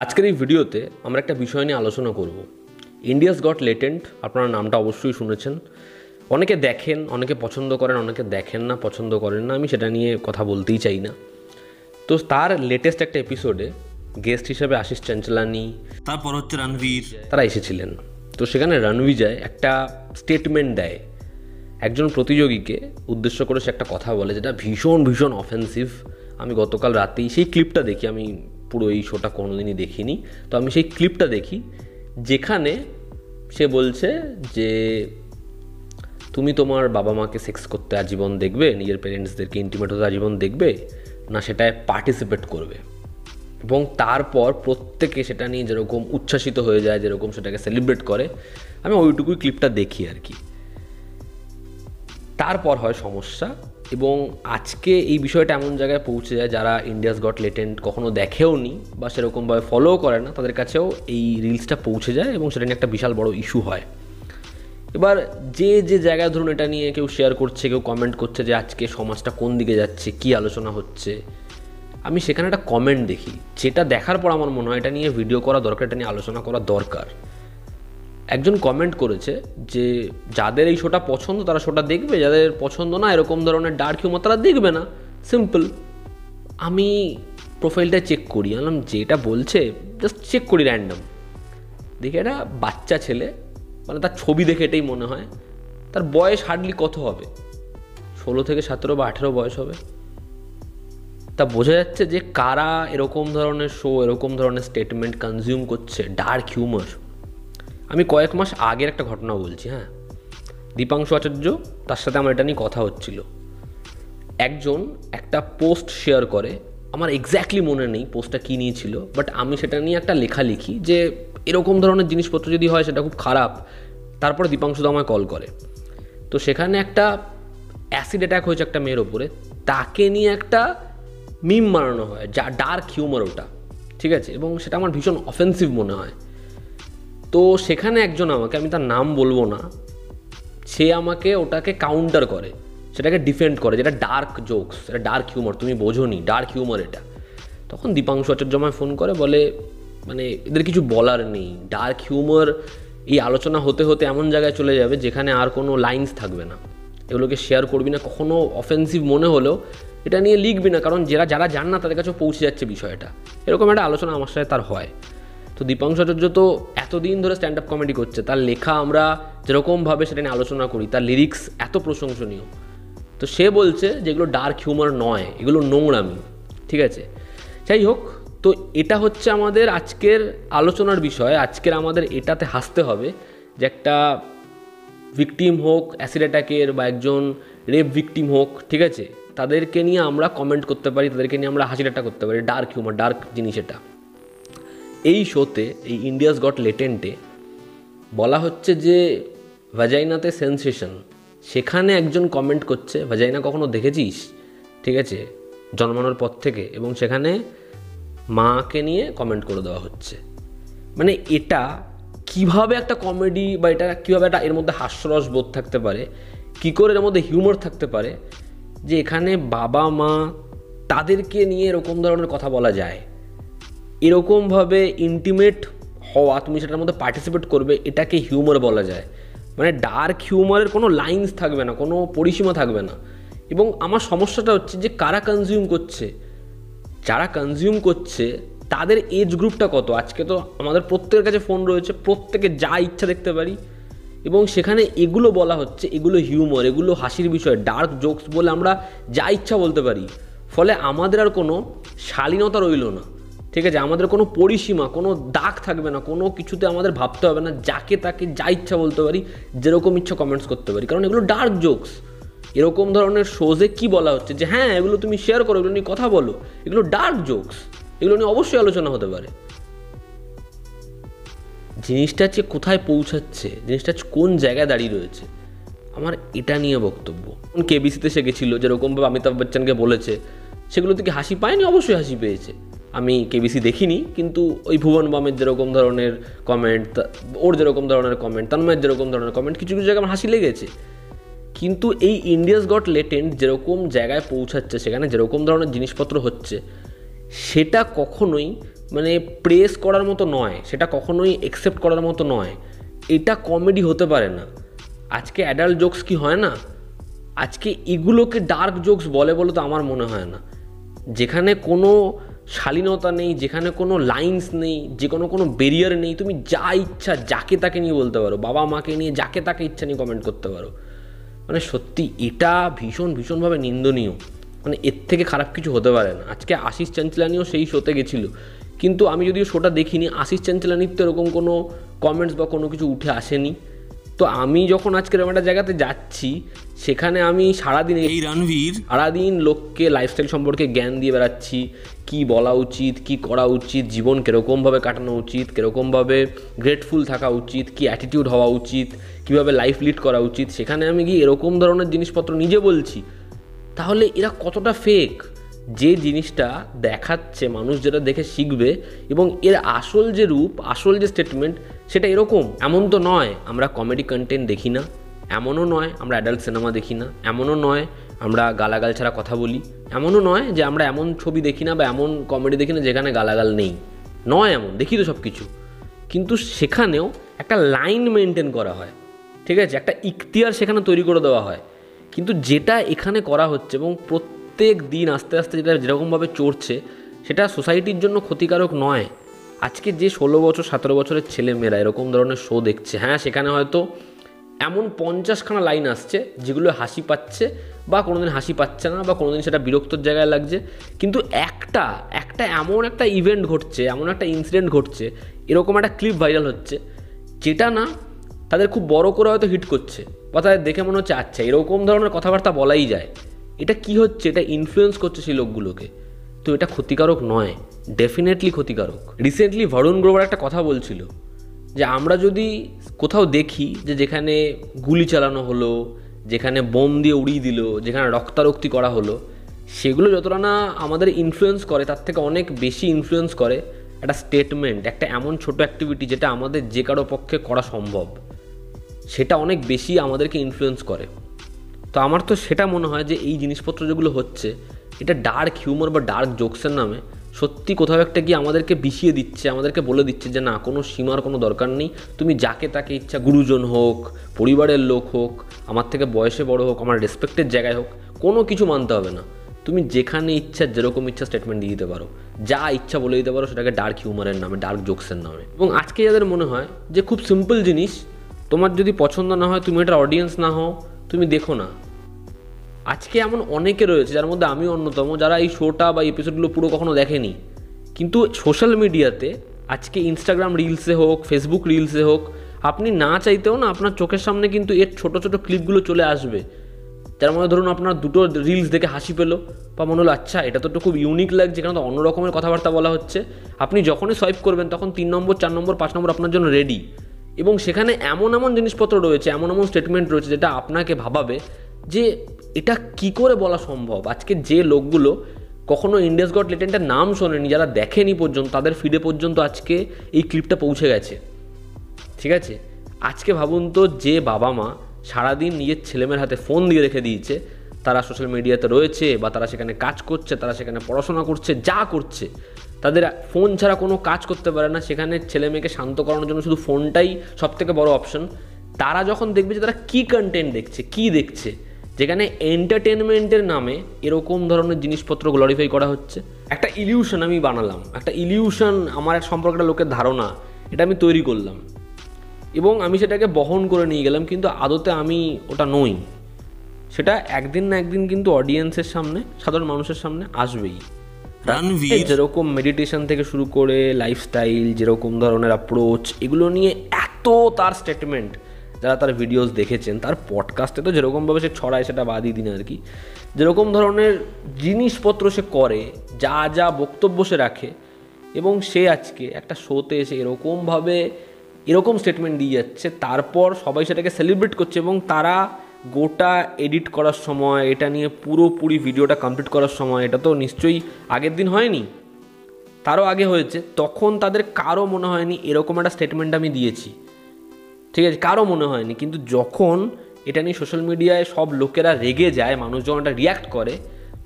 আজকের এই ভিডিওতে আমরা একটা বিষয় নিয়ে আলোচনা করব। ইন্ডিয়াস গট টেলেন্ট, আপনারা নামটা অবশ্যই শুনেছেন। অনেকে দেখেন, অনেকে পছন্দ করেন, অনেকে দেখেন না, পছন্দ করেন না। আমি সেটা নিয়ে কথা বলতেই চাই না। তো তার লেটেস্ট একটা এপিসোডে গেস্ট হিসেবে আশিস চঞ্চলানি, তারপর হচ্ছে রণবীর, তারা এসেছিলেন। তো সেখানে রণবিজয় একটা স্টেটমেন্ট দেয়, একজন প্রতিযোগীকে উদ্দেশ্য করে সে একটা কথা বলে, যেটা ভীষণ ভীষণ অফেন্সিভ। আমি গতকাল রাতেই সেই ক্লিপটা দেখি, আমি পুরো এই শোটা কোনোদিনই দেখিনি। তো আমি সেই ক্লিপটা দেখি যেখানে সে বলছে যে তুমি তোমার বাবা মাকে সেক্স করতে আজীবন দেখবে, নিজের পেরেন্টসদেরকে ইন্টিমেট হতে আজীবন দেখবে, না সেটায় পার্টিসিপেট করবে। এবং তারপর প্রত্যেকে সেটা নিয়ে যেরকম উচ্ছ্বাসিত হয়ে যায়, যেরকম সেটাকে সেলিব্রেট করে, আমি ওইটুকুই ক্লিপটা দেখি আর কি। তারপর হয় সমস্যা, এবং আজকে এই বিষয়টা এমন জায়গায় পৌঁছে যায় যারা ইন্ডিয়াস গট টেলেন্ট কখনো দেখেও নি বা সেরকমভাবে ফলোও করে না, তাদের কাছেও এই রিলসটা পৌঁছে যায় এবং সেটা নিয়ে একটা বিশাল বড় ইস্যু হয়। এবার যে জায়গায় ধরুন এটা নিয়ে কেউ শেয়ার করছে, কেউ কমেন্ট করছে যে আজকে সমাজটা কোন দিকে যাচ্ছে, কী আলোচনা হচ্ছে, আমি সেখানে একটা কমেন্ট দেখি, যেটা দেখার পর আমার মনে হয় এটা নিয়ে ভিডিও করা দরকার, এটা নিয়ে আলোচনা করা দরকার। একজন কমেন্ট করেছে যে যাদের এই শোটা পছন্দ তারা শোটা দেখবে, যাদের পছন্দ না, এরকম ধরনের ডার্ক হিউমার, তারা দেখবে না, সিম্পল। আমি প্রোফাইলটা চেক করি, আনলাম যেটা বলছে জাস্ট চেক করি র্যান্ডম, দেখে একটা বাচ্চা ছেলে, মানে তার ছবি দেখে এটাই মনে হয় তার বয়স হার্ডলি কত হবে, 16 থেকে 17 বা 18 বয়স হবে। তা বোঝা যাচ্ছে যে কারা এরকম ধরনের শো, এরকম ধরনের স্টেটমেন্ট কনজিউম করছে, ডার্ক হিউমার। আমি কয়েক মাস আগের একটা ঘটনা বলছি, হ্যাঁ। দীপাংশু আচার্য, তার সাথে আমার এটা নিয়ে কথা হচ্ছিল। একজন একটা পোস্ট শেয়ার করে, আমার এক্স্যাক্টলি মনে নেই পোস্টটা কী নিয়েছিল, বাট আমি সেটা নিয়ে একটা লেখা লিখি যে এরকম ধরনের জিনিসপত্র যদি হয় সেটা খুব খারাপ। তারপরে দীপাংশু দা আমায় কল করে। তো সেখানে একটা অ্যাসিড অ্যাটাক হয়েছে একটা মেয়ের ওপরে, তাকে নিয়ে একটা মিম বানানো হয়, যা ডার্ক হিউমার ওটা, ঠিক আছে, এবং সেটা আমার ভীষণ অফেন্সিভ মনে হয়। তো সেখানে একজন আমাকে, আমি তার নাম বলবো না, সে আমাকে ওটাকে কাউন্টার করে, সেটাকে ডিফেন্ড করে, যেটা ডার্ক জোকস, এটা ডার্ক হিউমার, তুমি বোঝোনি, ডার্ক হিউমার এটা। তখন দীপাংশু আচার্য আমায় ফোন করে, বলে মানে এদের কিছু বলার নেই, ডার্ক হিউমার এই আলোচনা হতে হতে এমন জায়গায় চলে যাবে যেখানে আর কোনো লাইন্স থাকবে না, এগুলোকে শেয়ার করবি না, কখনো অফেন্সিভ মনে হলেও এটা নিয়ে লিখবি না, কারণ যারা জান না তাদের কাছেও পৌঁছে যাচ্ছে বিষয়টা। এরকম একটা আলোচনা আমার সাথে তার হয়। তো দীপাংশু আচার্য তো এতদিন ধরে স্ট্যান্ড আপ কমেডি করছে, তার লেখা আমরা যেরকমভাবে সেটা নিয়ে আলোচনা করি, তার লিরিক্স এত প্রশংসনীয়। তো সে বলছে যে এগুলো ডার্ক হিউমার নয়, এগুলো নোংরামি, ঠিক আছে। যাই হোক, তো এটা হচ্ছে আমাদের আজকের আলোচনার বিষয়। আজকের আমাদের এটাতে হাসতে হবে যে একটা ভিকটিম হোক অ্যাসিড অ্যাটাকের, বা একজন রেপ ভিকটিম হোক, ঠিক আছে, তাদেরকে নিয়ে আমরা কমেন্ট করতে পারি, তাদেরকে নিয়ে আমরা হাসি ঠাট্টা করতে পারি, ডার্ক হিউমার, ডার্ক জিনিস এটা। এই শোতে, এই ইন্ডিয়াস গট টেলেন্টে বলা হচ্ছে যে ভাজাইনাতে সেন্সেশন, সেখানে একজন কমেন্ট করছে ভাজাইনা কখনো দেখেছিস, ঠিক আছে, জন্মানোর পর থেকে, এবং সেখানে মাকে নিয়ে কমেন্ট করে দেওয়া হচ্ছে। মানে এটা কিভাবে একটা কমেডি, বা এটা কীভাবে একটা এর মধ্যে হাস্যরস বোধ থাকতে পারে, কী করে এর মধ্যে হিউমার থাকতে পারে যে এখানে বাবা মা তাদেরকে নিয়ে এরকম ধরনের কথা বলা যায়, এরকমভাবে ইন্টিমেট হওয়া, তুমি সেটার মধ্যে পার্টিসিপেট করবে, এটাকে হিউমার বলা যায়। মানে ডার্ক হিউমারের কোনো লাইন্স থাকবে না, কোনো পরিসীমা থাকবে না। এবং আমার সমস্যাটা হচ্ছে যে কারা কনজিউম করছে, যারা কনজিউম করছে তাদের এজ গ্রুপটা কত। আজকে তো আমাদের প্রত্যেকের কাছে ফোন রয়েছে, প্রত্যেকে যা ইচ্ছা দেখতে পারি, এবং সেখানে এগুলো বলা হচ্ছে, এগুলো হিউমার, এগুলো হাসির বিষয়, ডার্ক জোকস বলে আমরা যা ইচ্ছা বলতে পারি। ফলে আমাদের আর কোনো শালীনতা রইল না, ঠিক আছে, আমাদের কোনো পরিসীমা, কোনো দাগ থাকবে না, কোনো কিছুতে আমাদের ভাবতে হবে না, যাকে তাকে যা ইচ্ছা বলতে পারি, যেরকম ইচ্ছা কমেন্টস করতে পারি, কারণ এগুলো ডার্ক জোকস। এরকম ধরনের শোজে কি বলা হচ্ছে যে হ্যাঁ এগুলো তুমি শেয়ার করো, এগুলো নিয়ে কথা বলো, এগুলো ডার্ক জোকস, এগুলো নিয়ে অবশ্যই আলোচনা হতে পারে। জিনিসটা হচ্ছে কোথায় পৌঁছাচ্ছে, জিনিসটা কোন জায়গায় দাঁড়িয়ে রয়েছে, আমার এটা নিয়ে বক্তব্য। কেবিসিতে সে গেছিলো, যেরকমভাবে অমিতাভ বচ্চনকে বলেছে, সেগুলো থেকে হাসি পায়নি, অবশ্যই হাসি পেয়েছে। আমি কেবিসি দেখিনি, কিন্তু ওই ভুবন বামের যেরকম ধরনের কমেন্ট, ওর যেরকম ধরনের কমেন্ট, তন্ময়ের যেরকম ধরনের কমেন্ট, কিছু কিছু জায়গায় আমার হাসি লেগেছে। কিন্তু এই ইন্ডিয়াস গট টেলেন্ট যেরকম জায়গায় পৌঁছাচ্ছে, সেখানে যেরকম ধরনের জিনিসপত্র হচ্ছে, সেটা কখনোই মানে প্রেস করার মতো নয়, সেটা কখনোই অ্যাকসেপ্ট করার মতো নয়। এটা কমেডি হতে পারে না। আজকে অ্যাডাল্ট জোকস কি হয় না, আজকে এগুলোকে ডার্ক জোকস বলে তো আমার মনে হয় না। যেখানে কোনো শালীনতা নেই, যেখানে কোনো লাইন্স নেই, যে কোনো ব্যারিয়ার নেই, তুমি যা ইচ্ছা যাকে তাকে নিয়ে বলতে পারো, বাবা মাকে নিয়ে যাকে তাকে ইচ্ছা নিয়ে কমেন্ট করতে পারো। মানে সত্যি এটা ভীষণভাবে নিন্দনীয়। মানে এর থেকে খারাপ কিছু হতে পারে না। আজকে আশিস চাঞ্চলানিও সেই শোতে গেছিলো, কিন্তু আমি যদিও শোটা দেখিনি, আশিস চাঞ্চলানির তো এরকম কোনো কমেন্টস বা কোনো কিছু উঠে আসেনি। তো আমি যখন আজকে এরকম একটা জায়গাতে যাচ্ছি, সেখানে আমি সারাদিন সারাদিন লোককে লাইফস্টাইল সম্পর্কে জ্ঞান দিয়ে বেড়াচ্ছি, কি বলা উচিত, কি করা উচিত, জীবন কীরকমভাবে কাটানো উচিত, কীরকমভাবে গ্রেটফুল থাকা উচিত, কি অ্যাটিটিউড হওয়া উচিত, কীভাবে লাইফ লিড করা উচিত, সেখানে আমি গিয়ে এরকম ধরনের জিনিসপত্র নিজে বলছি। তাহলে এরা কতটা ফেক? যে জিনিসটা দেখাচ্ছে মানুষ যেটা দেখে শিখবে, এবং এর আসল যে রূপ, আসল যে স্টেটমেন্ট, সেটা এরকম। এমন তো নয় আমরা কমেডি কন্টেন্ট দেখি না, এমনও নয় আমরা অ্যাডাল্ট সিনেমা দেখি না, এমনও নয় আমরা গালাগাল ছাড়া কথা বলি, এমনও নয় যে আমরা এমন ছবি দেখি না বা এমন কমেডি দেখি না যেখানে গালাগাল নেই, নয়, এমন দেখি তো সব কিছু। কিন্তু সেখানেও একটা লাইন মেনটেন করা হয়, ঠিক আছে, একটা ইখতিয়ার সেখানে তৈরি করে দেওয়া হয়। কিন্তু যেটা এখানে করা হচ্ছে এবং প্রত্যেক দিন আস্তে আস্তে যেটা যেরকমভাবে চড়ছে, সেটা সোসাইটির জন্য ক্ষতিকারক নয়। আজকে যে 16 বছর 17 বছরের ছেলেমেয়েরা এরকম ধরনের শো দেখছে, হ্যাঁ সেখানে হয়তো এমন 50খানা লাইন আসছে যেগুলো হাসি পাচ্ছে, বা কোনোদিন হাসি পাচ্ছে না, বা কোনোদিন সেটা বিরক্তর জায়গায় লাগছে, কিন্তু একটা এমন একটা ইভেন্ট ঘটছে, এমন একটা ইনসিডেন্ট ঘটছে, এরকম একটা ক্লিপ ভাইরাল হচ্ছে, যেটা না তাদের খুব বড় করে হয়তো হিট করছে, বা তাদের দেখে মনে হচ্ছে আচ্ছা এরকম ধরনের কথাবার্তা বলাই যায়। এটা কি হচ্ছে? এটা ইনফ্লুয়েন্স করছে সেই লোকগুলোকে। তো এটা ক্ষতিকারক নয়, ডেফিনেটলি ক্ষতিকারক। রিসেন্টলি বরুণ গ্রোভার একটা কথা বলছিল যে আমরা যদি কোথাও দেখি যে যেখানে গুলি চালানো হলো, যেখানে বোম দিয়ে উড়িয়ে দিল, যেখানে রক্তারক্তি করা হলো, সেগুলো যতটা না আমাদের ইনফ্লুয়েন্স করে, তার থেকে অনেক বেশি ইনফ্লুয়েন্স করে একটা স্টেটমেন্ট, একটা এমন ছোট অ্যাক্টিভিটি যেটা আমাদের যে কারো পক্ষে করা সম্ভব, সেটা অনেক বেশি আমাদেরকে ইনফ্লুয়েন্স করে। তো আমার তো সেটা মনে হয় যে এই জিনিসপত্র যেগুলো হচ্ছে, এটা ডার্ক হিউমার বা ডার্ক জোকসের নামে সত্যি কোথাও একটা গিয়ে আমাদেরকে বিষিয়ে দিচ্ছে, আমাদেরকে বলে দিচ্ছে যে না, কোনো সীমার কোনো দরকার নেই। তুমি যাকে তাকে ইচ্ছা, গুরুজন হোক, পরিবারের লোক হোক, আমার থেকে বয়সে বড় হোক, আমার রেসপেক্টের জায়গায় হোক, কোনো কিছু মানতে হবে না। তুমি যেখানে ইচ্ছা যেরকম ইচ্ছা স্টেটমেন্ট দিয়ে দিতে পারো, যা ইচ্ছা বলে দিতে পারো, সেটাকে ডার্ক হিউমারের নামে, ডার্ক জোকসের নামে। এবং আজকে যাদের মনে হয় যে খুব সিম্পল জিনিস, তোমার যদি পছন্দ না হয়, তুমি এটার অডিয়েন্স না হও, তুমি দেখো না। আজকে এমন অনেকে রয়েছে, যার মধ্যে আমি অন্যতম, যারা এই শোটা বা এপিসোডগুলো পুরো কখনো দেখেনি, কিন্তু সোশ্যাল মিডিয়াতে আজকে ইনস্টাগ্রাম রিলসে হোক, ফেসবুক রিলসে হোক, আপনি না চাইতেও না আপনার চোখের সামনে কিন্তু এর ছোট ছোট ক্লিপগুলো চলে আসবে, যার মধ্যে ধরুন আপনার দুটো রিলস দেখে হাসি পেলো, বা মনে হলো আচ্ছা এটা তো খুব ইউনিক লাগছে, কেন তো অন্য রকমের কথাবার্তা বলা হচ্ছে। আপনি যখনই সোয়াইপ করবেন তখন 3 নম্বর 4 নম্বর 5 নম্বর আপনার জন্য রেডি, এবং সেখানে এমন জিনিসপত্র রয়েছে, এমন স্টেটমেন্ট রয়েছে যেটা আপনাকে ভাবাবে যে এটা কি করে বলা সম্ভব। আজকে যে লোকগুলো কখনো ইন্ডিয়াস গট টেলেন্টের নাম শোনেনি, যারা দেখেনি পর্যন্ত, তাদের ফিডে পর্যন্ত আজকে এই ক্লিপটা পৌঁছে গেছে, ঠিক আছে। আজকে ভাবুন তো, যে বাবা মা সারাদিন নিজের ছেলেমেয়ের হাতে ফোন দিয়ে রেখে দিয়েছে, তারা সোশ্যাল মিডিয়াতে রয়েছে, বা তারা সেখানে কাজ করছে, তারা সেখানে পড়াশোনা করছে, যা করছে, তাদের ফোন ছাড়া কোনো কাজ করতে পারে না, সেখানে ছেলে মেয়েকে শান্ত করানোর জন্য শুধু ফোনটাই সবথেকে বড় অপশন। তারা যখন দেখবে যে তারা কী কন্টেন্ট দেখছে, কী দেখছে, যেখানে এন্টারটেনমেন্টের নামে এরকম ধরনের জিনিসপত্র গ্লোরিফাই করা হচ্ছে, একটা ইলিউশন আমি বানালাম, একটা ইলিউশন, আমার এক সম্পর্কে একটা লোকের ধারণা, এটা আমি তৈরি করলাম, এবং আমি সেটাকে বহন করে নিয়ে গেলাম, কিন্তু আদতে আমি ওটা নই। সেটা একদিন না একদিন কিন্তু অডিয়েন্সের সামনে, সাধারণ মানুষের সামনে আসবেই। রণবীর যেরকম মেডিটেশন থেকে শুরু করে লাইফস্টাইল, যেরকম ধরনের অ্যাপ্রোচ, এগুলো নিয়ে এত তার স্টেটমেন্ট, যারা তার ভিডিওস দেখেছেন, তার পডকাস্টে তো যেরকমভাবে সে ছড়ায় সেটা বাদই দিন আর কি, যেরকম ধরনের জিনিসপত্র সে করে, যা যা বক্তব্য সে রাখে, এবং সে আজকে একটা শোতে এসে এরকমভাবে এরকম স্টেটমেন্ট দিয়ে যাচ্ছে, তারপর সবাই সেটাকে সেলিব্রেট করছে, এবং তারা গোটা এডিট করার সময়, এটা নিয়ে পুরোপুরি ভিডিওটা কমপ্লিট করার সময়, এটা তো নিশ্চয়ই আগের দিন হয়নি, তারও আগে হয়েছে, তখন তাদের কারও মনে হয়নি এরকম একটা স্টেটমেন্ট আমি দিয়েছি, ঠিক আছে, কারও মনে হয়নি। কিন্তু যখন এটা নিয়ে সোশ্যাল মিডিয়ায় সব লোকেরা রেগে যায়, মানুষজন এটা রিয়্যাক্ট করে,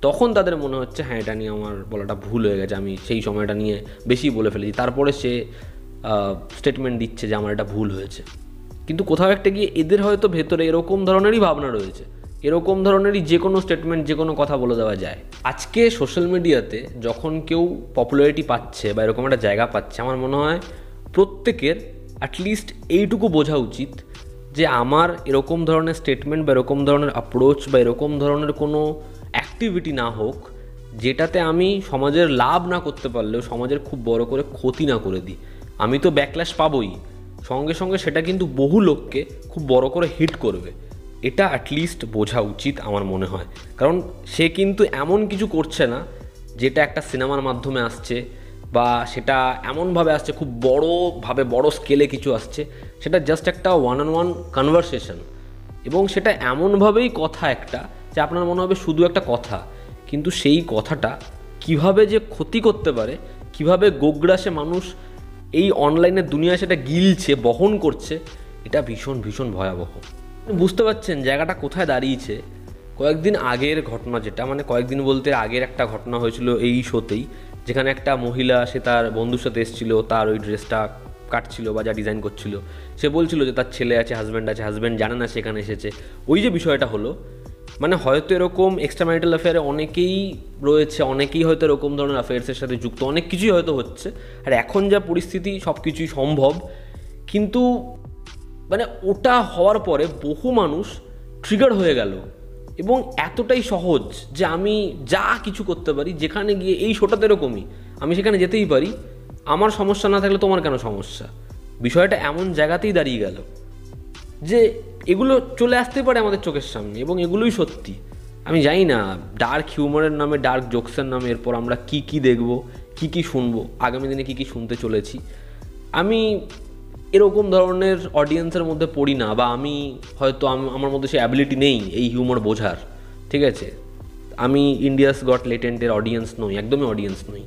তখন তাদের মনে হচ্ছে হ্যাঁ এটা নিয়ে আমার বলাটা ভুল হয়ে গেছে, আমি সেই সময়টা নিয়ে বেশি বলে ফেলেছি, তারপরে সে স্টেটমেন্ট দিচ্ছে যে আমার এটা ভুল হয়েছে। কিন্তু কোথাও একটা গিয়ে এদের হয়তো ভেতরে এরকম ধরনেরই ভাবনা রয়েছে, এরকম ধরনেরই যে কোনো স্টেটমেন্ট, যে কোনো কথা বলে দেওয়া যায়। আজকে সোশ্যাল মিডিয়াতে যখন কেউ পপুলারিটি পাচ্ছে বা এরকম একটা জায়গা পাচ্ছে, আমার মনে হয় প্রত্যেকের অ্যাটলিস্ট এইটুকু বোঝা উচিত যে আমার এরকম ধরনের স্টেটমেন্ট বা এরকম ধরনের অ্যাপ্রোচ বা এরকম ধরনের কোনো অ্যাক্টিভিটি না হোক যেটাতে আমি সমাজের লাভ না করতে পারলেও সমাজের খুব বড় করে ক্ষতি না করে দিই। আমি তো ব্যাকল্যাশ পাবোই, সঙ্গে সঙ্গে সেটা কিন্তু বহু লোককে খুব বড় করে হিট করবে। এটা অ্যাটলিস্ট বোঝা উচিত আমার মনে হয়, কারণ সে কিন্তু এমন কিছু করছে না যেটা একটা সিনেমার মাধ্যমে আসছে বা সেটা এমনভাবে আসছে খুব বড়োভাবে বড় স্কেলে কিছু আসছে, সেটা জাস্ট একটা ওয়ান অন ওয়ান কনভারসেশন। এবং সেটা এমনভাবেই কথা একটা যে আপনার মনে হবে শুধু একটা কথা, কিন্তু সেই কথাটা কিভাবে যে ক্ষতি করতে পারে, কিভাবে গোগ্রাসে মানুষ এই অনলাইনের দুনিয়া সেটা গিলছে, বহন করছে, এটা ভীষণ ভীষণ ভয়াবহ। বুঝতে পারছেন জায়গাটা কোথায় দাঁড়িয়েছে? কয়েকদিন আগের ঘটনা, যেটা মানে কয়েকদিন বলতে আগের একটা ঘটনা হয়েছিল এই শোতেই, যেখানে একটা মহিলা সে তার বন্ধুর সাথে এসেছিলো, তার ওই ড্রেসটা কাটছিল বা যা ডিজাইন করছিল, সে বলছিল যে তার ছেলে আছে, হাজব্যান্ড আছে, হাজব্যান্ড জানে না সেখানে এসেছে। ওই যে বিষয়টা হলো, মানে হয়তো এরকম এক্সট্রা ম্যারিটাল অ্যাফেয়ারে অনেকেই রয়েছে, অনেকেই হয়তো এরকম ধরনের অ্যাফেয়ার্সের সাথে যুক্ত, অনেক কিছুই হয়তো হচ্ছে, আর এখন যা পরিস্থিতি সব কিছুই সম্ভব। কিন্তু মানে ওটা হওয়ার পরে বহু মানুষ ট্রিগার হয়ে গেল, এবং এতটাই সহজ যে আমি যা কিছু করতে পারি, যেখানে গিয়ে এই শোটাতে এরকমই, আমি সেখানে যেতেই পারি, আমার সমস্যা না থাকলে তোমার কেন সমস্যা। বিষয়টা এমন জায়গাতেই দাঁড়িয়ে গেল যে এগুলো চলে আসতে পারে আমাদের চোখের সামনে, এবং এগুলোই সত্যি। আমি জানি না ডার্ক হিউমারের নামে, ডার্ক জোকসের নামে এরপর আমরা কি কি দেখব, কি কি শুনবো, আগামী দিনে কি কি শুনতে চলেছি। আমি এরকম ধরনের অডিয়েন্সের মধ্যে পড়ি না, বা আমি হয়তো আমার মধ্যে সেই অ্যাবিলিটি নেই এই হিউমার বোঝার, ঠিক আছে? আমি ইন্ডিয়াস গট লেটেন্টের অডিয়েন্স নই, একদমই অডিয়েন্স নই।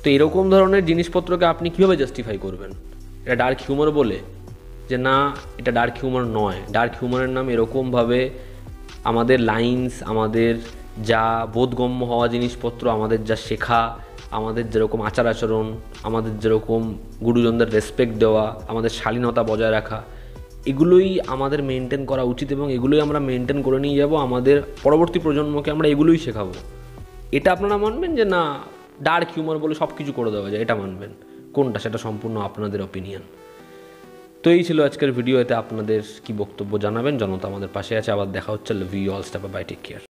তো এরকম ধরনের জিনিসপত্রকে আপনি কীভাবে জাস্টিফাই করবেন? এটা ডার্ক হিউমার বলে যে না, এটা ডার্ক হিউমার নয়। ডার্ক হিউমারের নাম এরকমভাবে আমাদের লাইন্স, আমাদের যা বোধগম্য হওয়া জিনিসপত্র, আমাদের যা শেখা, আমাদের যেরকম আচার আচরণ, আমাদের যেরকম গুরুজনদের রেসপেক্ট দেওয়া, আমাদের শালীনতা বজায় রাখা, এগুলোই আমাদের মেনটেন করা উচিত, এবং এগুলোই আমরা মেনটেন করে নিয়ে যাব। আমাদের পরবর্তী প্রজন্মকে আমরা এগুলোই শেখাবো। এটা আপনারা মানবেন যে না ডার্ক হিউমার বলে সব কিছু করে দেওয়া যায়, এটা মানবেন? কোনটা, সেটা সম্পূর্ণ আপনাদের অপিনিয়ন। তো এই ছিল আজকের ভিডিও। এতে আপনাদের কি বক্তব্য জানাবেন। জনতা আমাদের পাশে আছে। আবার দেখা হচ্ছে। Love you all, step by, take care.